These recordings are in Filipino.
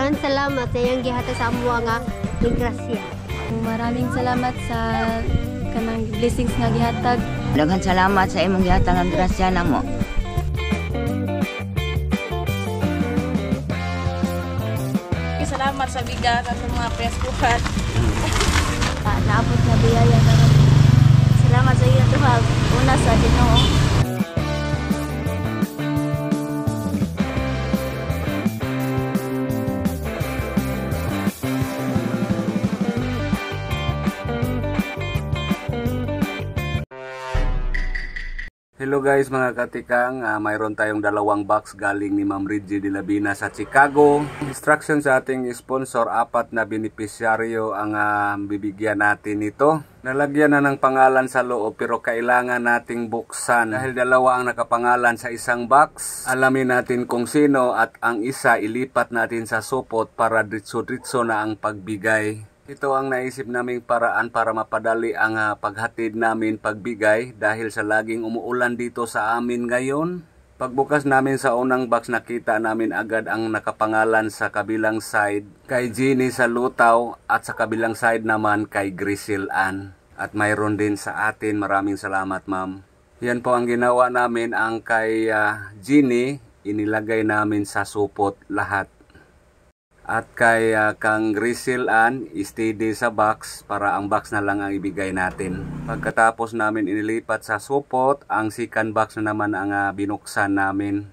Daghan salamat sa iyang gihatag sa amo nga grasya. Maraming salamat sa kanang blessings nga gihatag. Daghan salamat sa imong gihatag ang grasya namo. Salamat sa bigas at sa mga preskuhan. Naabot na biyaya na. Salamat sa iyo Tuhag. Una sa Ginoo. Hello guys mga katikang, mayroon tayong dalawang box galing ni Ma'am Reggie de Labina sa Chicago. Instruction sa ating sponsor, 4 na benepisyaryo ang bibigyan natin ito. Nalagyan na ng pangalan sa loob pero kailangan nating buksan dahil dalawa ang nakapangalan sa isang box. Alamin natin kung sino at ang isa ilipat natin sa supot para ditso-ditso na ang pagbigay. Ito ang naisip naming paraan para mapadali ang paghatid namin pagbigay dahil sa laging umuulan dito sa amin ngayon. Pagbukas namin sa unang box, nakita namin agad ang nakapangalan sa kabilang side kay Jeannie sa Lutaw at sa kabilang side naman kay Grisel Ann. At mayroon din sa atin. Maraming salamat ma'am. Yan po ang ginawa namin. Ang kay Jeannie inilagay namin sa supot lahat. At kay kang Grisel Ann, steady sa box para ang box na lang ang ibigay natin. Pagkatapos namin inilipat sa supot, ang second box na naman ang binuksan namin.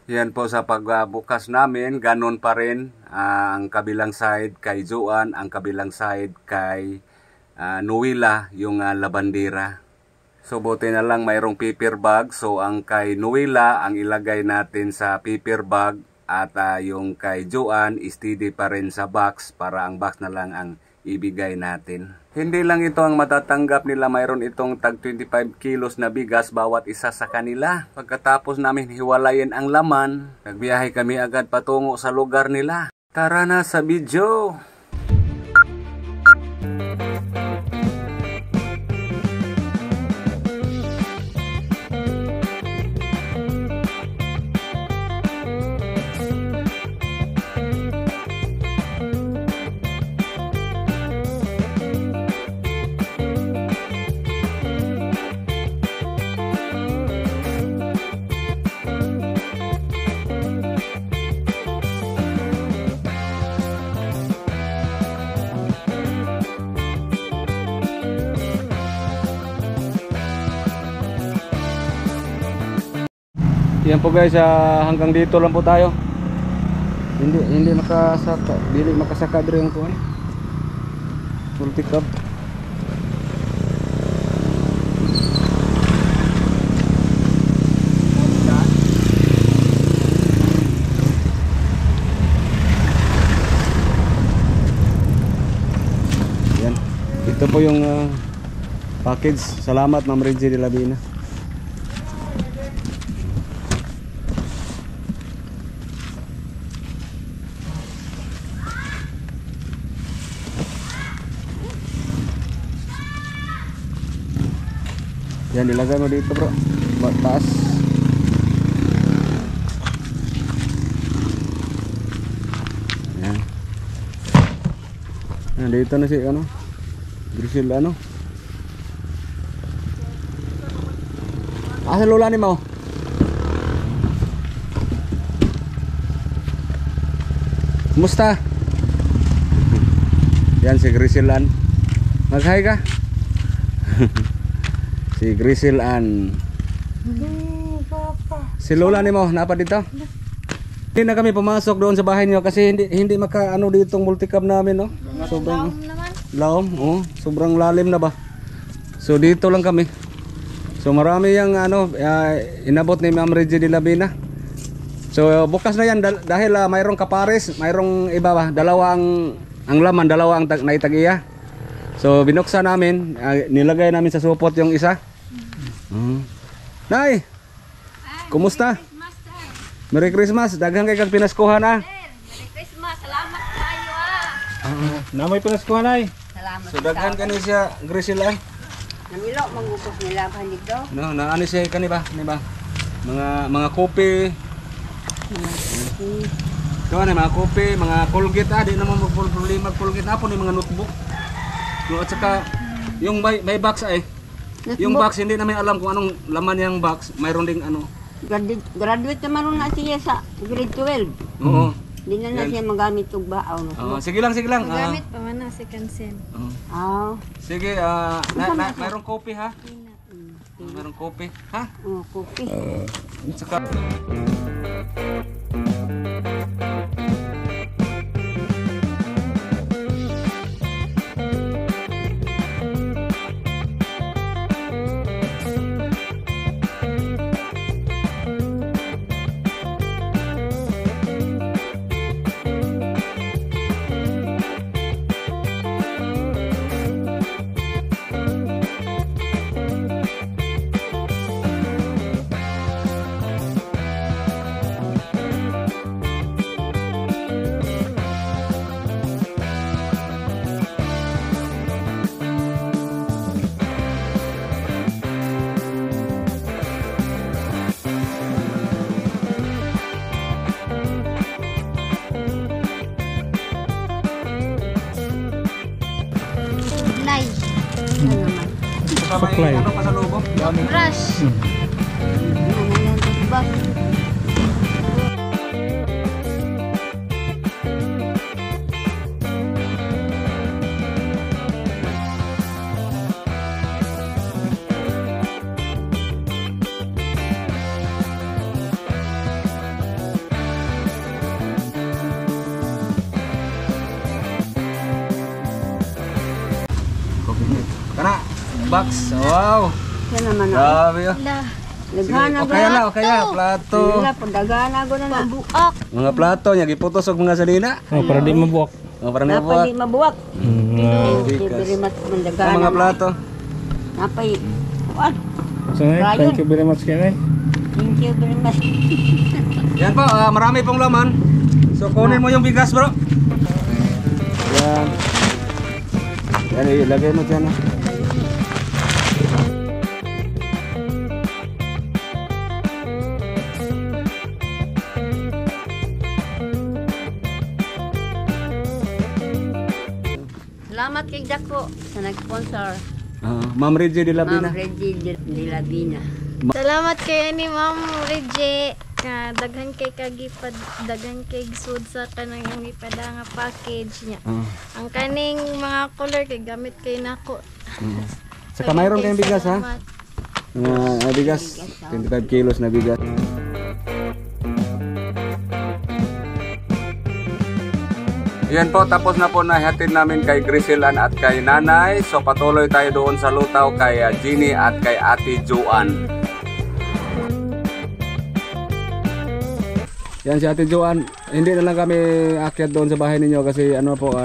Yan po sa pagbukas namin, ganun pa rin. Ang kabilang side kay Joan, ang kabilang side kay Nuila, yung labandera. So buti na lang mayroong paper bag. So ang kay Nuila, ang ilagay natin sa paper bag. At yung kay Joan, steady pa rin sa box para ang box na lang ang ibigay natin. Hindi lang ito ang matatanggap nila, mayroon itong tag 25 kilos na bigas bawat isa sa kanila. Pagkatapos namin hiwalayin ang laman, nagbiyahe kami agad patungo sa lugar nila. Tara na sa video! Yan po guys, hanggang dito lang po tayo. Hindi makasaka, dili makasaka dire ang kuan. Multi cup. Yan. Ito po yung package. Salamat Ma'am Reggie de Labina. Yan, ilagay mo dito bro, taas. Yan. Yan, dito na si Grisel Asa lola ni mo? Kumusta? Yan si Grisel Ann. Mag-hi ka? Si Grisel Ann. Si lola ni mo, napa dito? Hindi na kami pumasok doon sa bahay niyo kasi hindi maka ditong multicam namin, no? Sobrang laom, sobrang lalim na ba? So dito lang kami. So marami yang inabot ni Ma'am Reggie de Labina. So bukas na yan dahil mayroong kapares, mayroong iba ba, dalawa ang laman, dalawa ang naitag-iya. So binuksan namin, nilagay namin sa supot yung isa. Nay, kumusta? Merry Christmas, daghang kay kag pinaskuhan Merry Christmas, salamat kayo Namoy pinaskuhan ay. Salamat. So daghan kani siya Grisel Ann. Namilo mangupos nila dito. No, naani siya kani ba? Mga kopi. Ito na mga kopi, mga Colgate di naman problema Colgate na po ni mga notebook. No, at saka yung may box ay. Yung box hindi namin alam kung anong laman yung box. Mayroon ding ano. Graduate naman na siya sa grade 12. Oo. Hindi na siya magamit og baon. Sige lang. Magamit pa man na si Kansen. Sige, mayroong kopi ha. Mayroong kopi ha. Kopi. At saka Nay. supply. Ano pa sa loob? Brush. Kana box. Wow. Yan naman Grabe oh. Naghana Okay na, plato. Wala padagana go na. Buak. Mga plato nya giputos og mga salina. Para di mabuwak. Para na Napay di mabuwak. Very much Ang mandagana. mga plato. Napay. What? So, thank you very much kay. Thank you very much. Yan po, marami pong laman. So kunin mo yung bigas, bro. Yan. Yan, ilagay mo dyan. Salamat kay Dako sa nag-sponsor. Ma'am Reggie de Labina. Ma'am Reggie de Labina. Salamat kay ni Ma'am Reggie. Daghan kay kagipad, daghan kay sud sa kanang ipada nga package niya. Ang kaning mga color kay gamit kay nako. Saka mayroon kayong bigas ha. Bigas, 25 kilos na bigas. Yan po, tapos na po nahatid namin kay Griselan at kay Nanay. So patuloy tayo doon sa lutaw kay Jeannie at kay Ate Joanne. Yan si Ate Joanne, hindi na lang kami akyat doon sa bahay ninyo kasi ano po,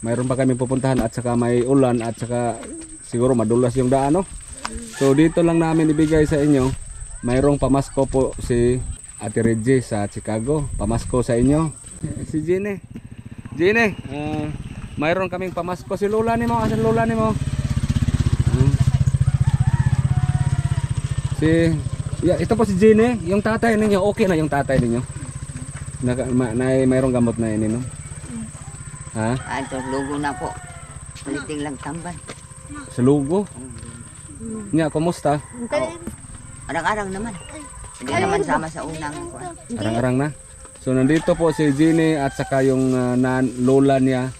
mayroon pa kami pupuntahan at saka may ulan at saka siguro madulas yung daan, no? So dito lang namin ibigay sa inyo. Mayroong pamasko po si Ate Reggie sa Chicago. Pamasko sa inyo. Si Jeannie. Jeannie, mayroon kaming pamasko. Si Lola ni mo, asan Lola ni mo? Ito po si Jeannie, yung tatay ninyo, okay na yung tatay ninyo? Mayroong gamot na ininom? Ha? Ito, lugo na po. Paliting lang tamban. Sa lugo? Nya, kumusta? Arang-arang naman. Hindi naman sama sa unang. Arang-arang na? So nandito po si Jeannie at saka yung lola niya.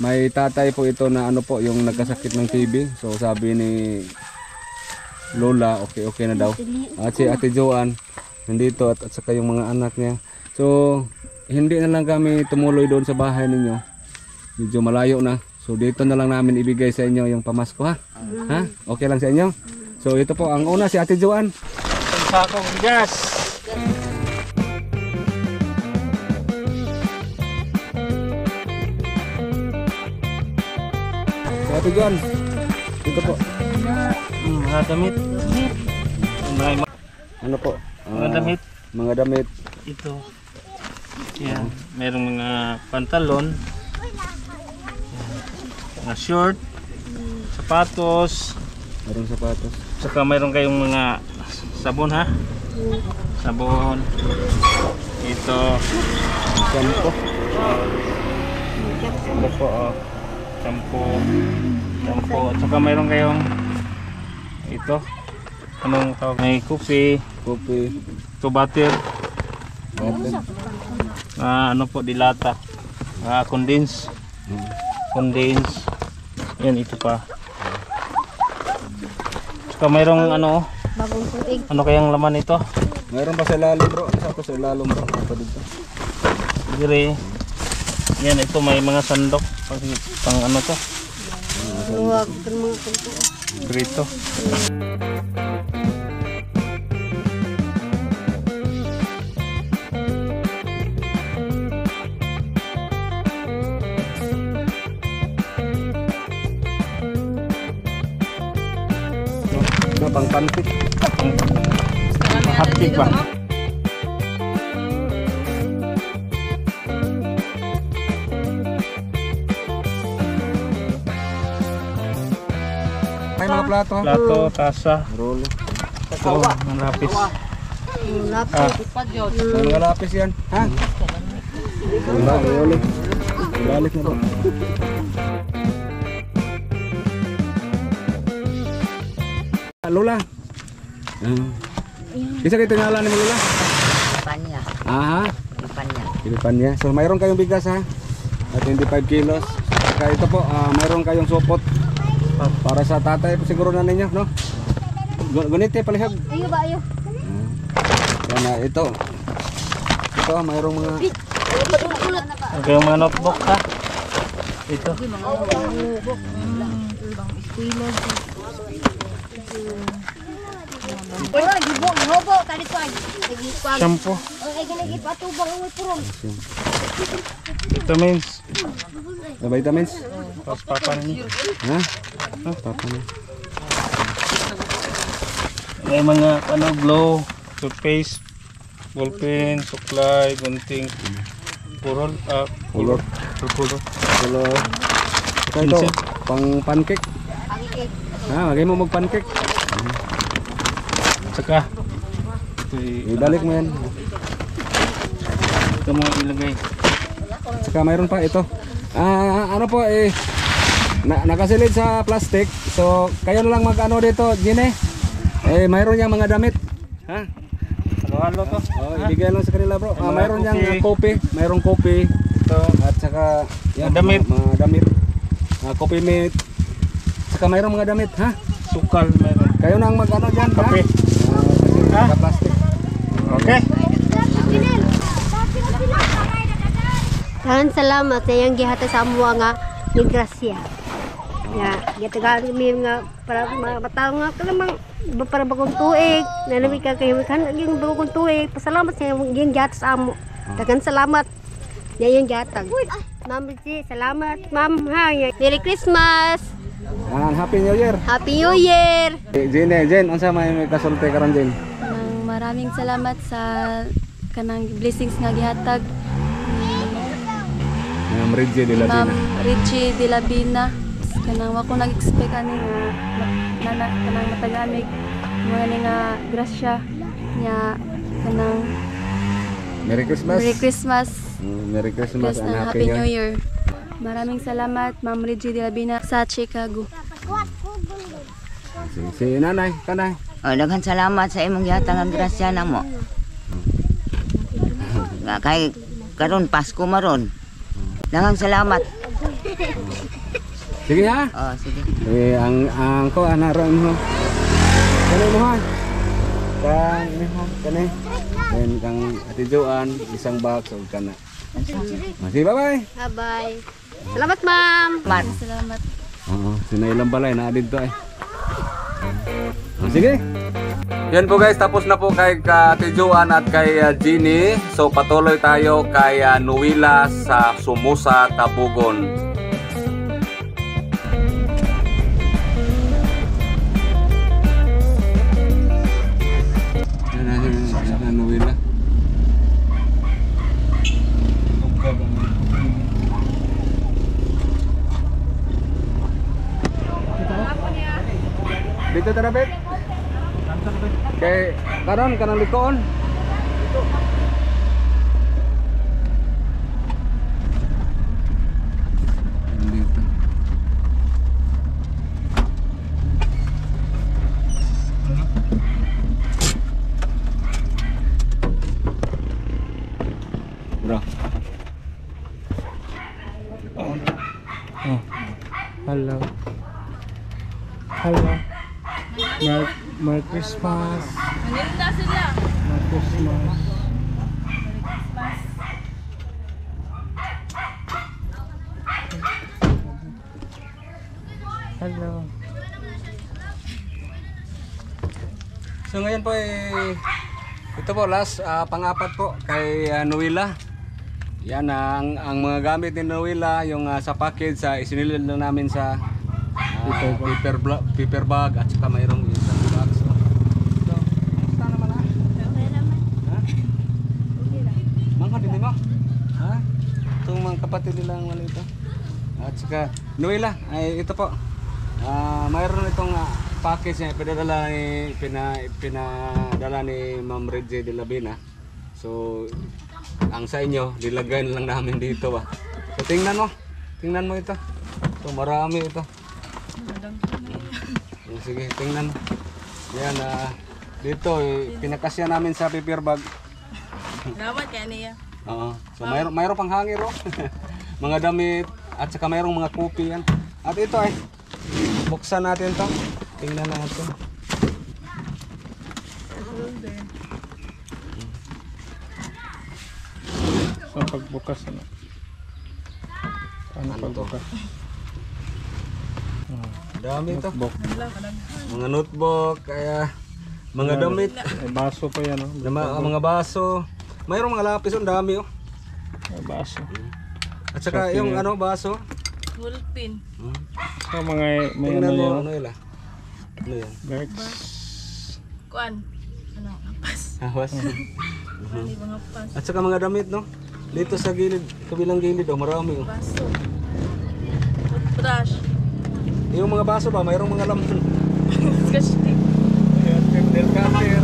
May tatay po ito na ano po, yung nagkasakit ng TB. So sabi ni Lola, okay na daw. At si Ate Joanne nandito at saka yung mga anak niya. So hindi na lang kami tumuloy doon sa bahay ninyo. Medyo malayo na. So dito na lang namin ibigay sa inyo yung pamasko ha. Ha? Okay lang sa inyo? So ito po ang una si Ate Joanne. Sakong bigas. Ate Joanne, ito po. Mga damit. Ano po? Mga damit. Mga damit. Ito. Yan. Merong mga pantalon. Mga short. Sapatos. Mayroong sapatos. Saka mayroon kayong mga sabon ha. Sabon. Ito. Shampoo. Ito po, shampoo. Shampoo. At saka mayroon kayong ito. Anong tawag? May coffee. Kopi. Ito butter. Water. Ano po, dilata. Condense. Condense. Yan, ito pa. Saka mayroong ano, Bagong tuig. ano kayang laman ito? Mayroon pa sa ilalim bro. Ano sa ilalim bro? Apa dito? Dire. Yan, ito may mga sandok. Pang ano to? Luwag ng mga kanto. Grito. Pang pancake. Hotcake ba? May mga plato. Plato, tasa. Rolo. Ito, mga lapis. Lapis. May mga lapis yan. Ha? Wala, ulit. Balik na bro. Lola. Bisa kita nyala ni Lola. Panya. Aha. Panya. Pilipan niya. So mayroon kayong bigas ha. At 25 kilos. Saka ito po, mayroon kayong supot. Para sa tatay po siguro na ninyo, no? Gunite palihag. Ayo ba ayo? Yan ito. Ito, mayroong mga Ano kayong mga notebook ha? Ito. Wala gibok hobo kali ko ay. Nagipag. Shampoo. Ay ginagi patubang ang puron. Vitamins. vitamins. Tapos papa ninyo. Ha? Papa na. May mga ano, glow, toothpaste, ballpen, suklay, gunting, purol, Pulor. pulor. Hello. Saka ito, Minsan. pang pancake. Pangikik. Ha, lagay mo mag pancake. Saka, Ibalik mo yan. ito mo ilagay. Saka mayroon pa ito. Ano po nakasilid sa plastic. So kayo na lang mag-ano dito, Gine. Mayroon yang mga damit. Ha? Halo-halo to. Ibigay lang sa kanila, bro. Mga Mayroon yang kopi. kopi, mayroong kopi. Ito, At saka yan, Damit. mga damit. Kopi mate. Saka mayroong mga damit, ha? sukal meron. Kayo na ang mag-ano diyan, ha? Kape. Ha? Sa plastic. Okay. Dahan salamat sa iyang gihata sa amuha nga ni grasya. Ya, gitagal mi nga para mga bataw nga kanang para bagong tuig, nanami ka kayo kan yung bagong tuig. Pasalamat sa iyang gihata sa amo. Dagan salamat. Ya yung gatag. Ma'am Rizzi, salamat. Ma'am ha. Merry Christmas. Happy New Year. Happy New Year. Jen, unsa may kasulti karon Jen? Maraming salamat sa kanang blessings nga gihatag Ma'am Reggie de la Ma'am Bina. Richie de la Bina. Kanang wa ko nag-expect ani nga kanang matagamig mga ni nga grasya nya kanang Merry Christmas. Merry Christmas. Merry Christmas Yes, and na Happy New Year. Year. Maraming salamat Ma'am Richie de la Bina sa Chicago. Si nanay, kanay. Daghan salamat sa imong gihatag ang grasya namo. Nga kay karon Pasko maron. Daghan salamat. Sige ha. Sige. Ang ko anaron mo. Kanay mo ha. Kang ini ho, kanay. Then kang Ate Joan isang box og kana. Sige, bye-bye. Bye-bye. Salamat, ma'am. Salamat. Sinailang balay na dito eh. Sige. Yan po guys, tapos na po kay Ate Joan at kay Jeannie. So patuloy tayo kay Nuwila sa Sumusa, Tabugon. Nuwila. Dito tarapit. Kay karon kanang likoon. Oh. Hello. Hello. Merry Christmas. Naninda sila. Merry Christmas. Hello. So ngayon po ito po last pang-apat po kay Noela. Yan ang mga gamit ni Noela yung sa package sa isinilid na namin sa paper bag at saka mayroong isang box. So, basta naman ha? Ha? Mangha din mo? Ha? Itong mga kapatid nila ang wala ito. At saka Noela, ay ito po. Mayroon itong package niya pinadala ni Ma'am Reggie de Labina. So ang sa inyo nilagay na lang namin dito ba. So tingnan mo ito. So marami ito. Sige, tingnan. Yan dito pinakasya namin sa paper bag. Salamat kay niya. Oo. So mayroon pang hanger oh. Mga damit at saka mayroong mga kopi yan. At ito ay buksan natin to. Tingnan natin. So pagbukas ano? Paano pagbukas? Dami ito. Notebook. Mga notebook, kaya mga damit, May baso pa yan, oh. mga baso. Mayroong mga lapis, ang dami oh. May baso. At saka yung baso. Gulpin. So may Tingnan ano mo yan. ano yun. Ano yan? Guards. Kuan. Ano, pas. Awas. Ano mga pas. At saka mga damit no. Dito sa gilid, kabilang gilid oh, marami oh. Baso. Toothbrush. Yung mga baso ba, mayroong mga laman. Scotch tape. Ayan, nail cutter.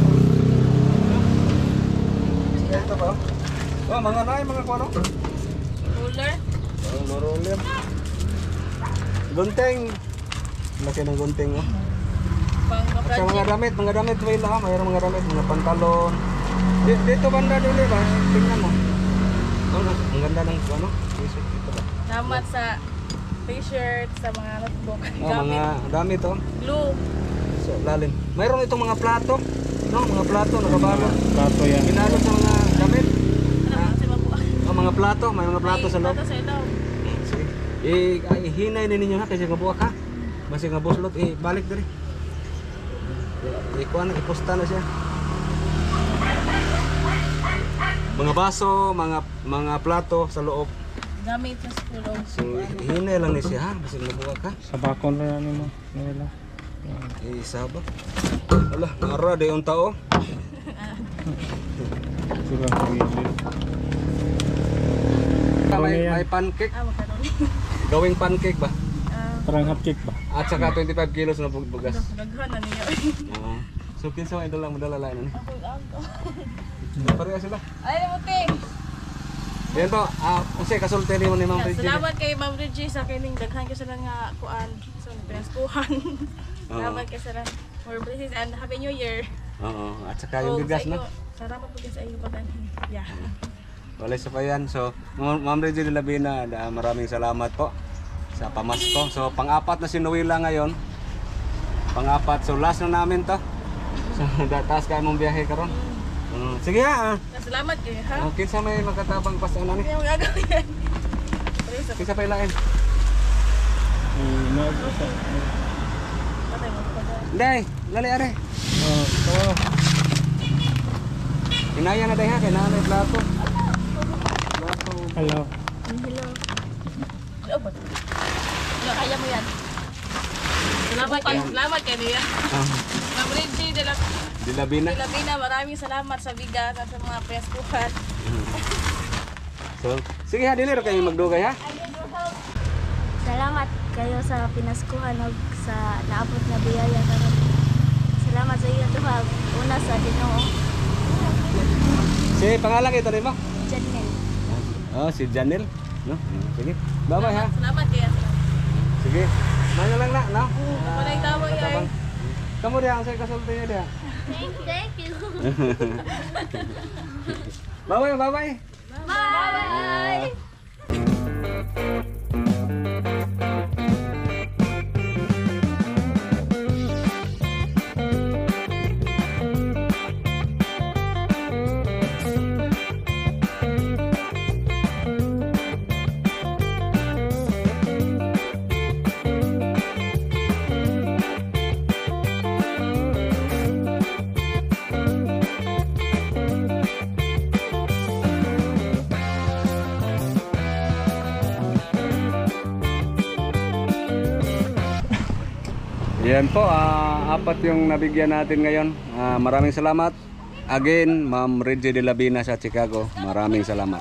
Ito ba? Oh, mga mga kuano? Ruler. Oh, roller. Gunting. Laki ng gunting oh. Pang At sa project. mga damit may lang, mayroong mga damit, mga pantalon. Dito banda dito ba? Tingnan mo. Ang ganda ng ano? Dito ba? Salamat sa t-shirt, sa mga notebook. Mga damit oh. Glue. So, lalim. Mayroon itong mga plato. No, mga plato nakabalot. Plato yan. Binalot sa mga damit. Ano kasi mabuha. Mga plato, may mga plato sa loob. Plato sa ilaw. Sige. Hinay din ninyo ha kasi nga buwak ha. Basi nga buslot balik diri. Ikuan iposta na siya. Mga baso, mga plato sa loob. Gamit sa school. So hinay lang ni siya ha, basi nga buwak ha. Sa bakon na yan mo. Nila. Isaba. Ala, nara day un tao. Sila ang pagigil. May pancake. Magkaroon. Gawing pancake ba? Parang hotcake ba? At saka 25 kilos na bugas. Daghan na niya. Oo. So kinsa may dala mo dala lain ni. Pareha sila. Ay, muting. Yan po, kasi kasulti ni mo ni Ma'am Reggie. Salamat kay Ma'am Reggie sa kining daghan ka sila nga kuan. So, pinaskuhan. Salamat kay sila. More blessings and Happy New Year. Oo, at saka yung bigas no. Salamat po sa iyo pagdanhin. Yeah. Wala sa pa yan. So, Ma'am Reggie de Labina, maraming salamat po sa pamasko. So, pang-apat na si Noela ngayon. Pang-apat. So, last na namin to. So, taas kayo mong biyahe karon. Sige ha. Salamat kayo ha. Kinsa may magkatabang pas ano ni? Ano yung gagawin yan? Kinsa pa ilain? Patay mo pa daw. Day, lali are. Inaya na day ha, kay nanay plato. Hello. Hello. Ano ba? Ano, kaya mo yan. Salamat kayo niya. Ma'am Reggie de Labina. Labina, maraming salamat sa bigas at sa mga preskuhan. So, sige ha, dili ra kayo magdugay ha. Salamat kayo sa pinaskuhan ug sa naabot na biyaya karon. Salamat sa iyo tuhag una sa Ginoo. Si pangalan ito rin mo? Janel. Oh, si Janel. No? Sige. Bye-bye ha. Salamat kayo. Sige. Mano lang na, no? Panay tawag yan. Kamu dia ang saya kasulti niya dia. Thank you. Bye-bye, bye-bye. Bye. Yan po, apat yung nabigyan natin ngayon. Maraming salamat. Again, Ma'am Reggie de Labina sa Chicago. Maraming salamat.